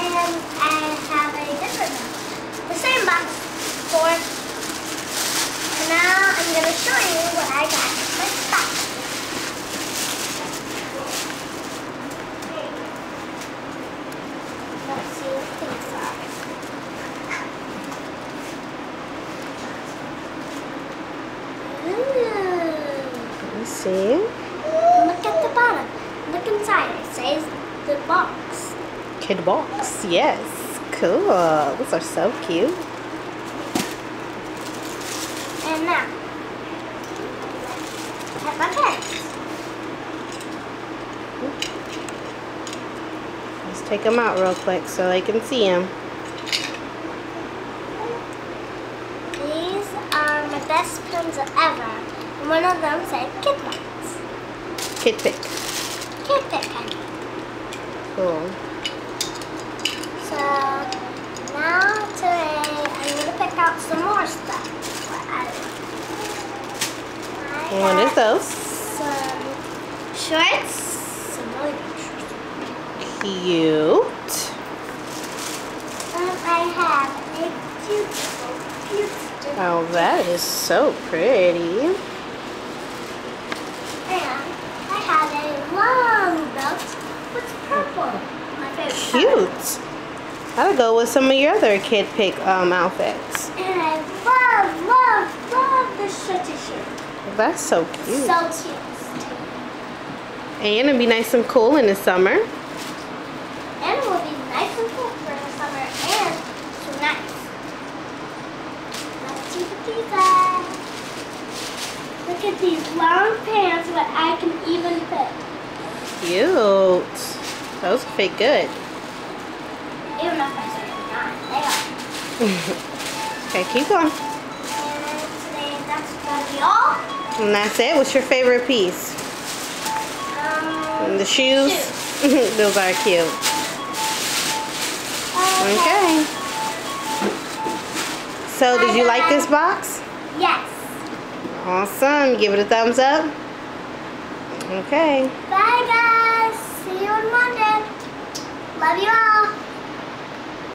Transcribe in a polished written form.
and I have a different one. The same box for. And now I'm going to show you what I got in my box. Let's see what things are. Let me see. Look at the bottom. Look inside. It says the box. Kid box. Yes. Cool. Those are so cute. And now, I have my pens. Let's take them out real quick so they can see them. These are my best pens ever. And one of them said Kid Box. Kid pick. Kid Pick pen. Cool. So now today I'm going to pick out some more stuff. What is those? Some shorts. Some really good shorts. Cute. I have a cute. Oh, that is so pretty. And I have a long belt with purple. My favorite color. Cute. That'll go with some of your other kid pick outfits. And I love this shorty shirt. That's so cute. So cute. And it'll be nice and cool in the summer. And it will be nice and cool for the summer and so nice. Let's see what these are. Look at these long pants that I can even fit. Cute. Those fit good. Even if I say they're not, they are. Okay, keep going. And today that's gonna be all. And that's it. What's your favorite piece? The shoes? Those are cute. Okay. So, did you like this box? Yes. Awesome. Give it a thumbs up. Okay. Bye guys. See you on Monday. Love you all.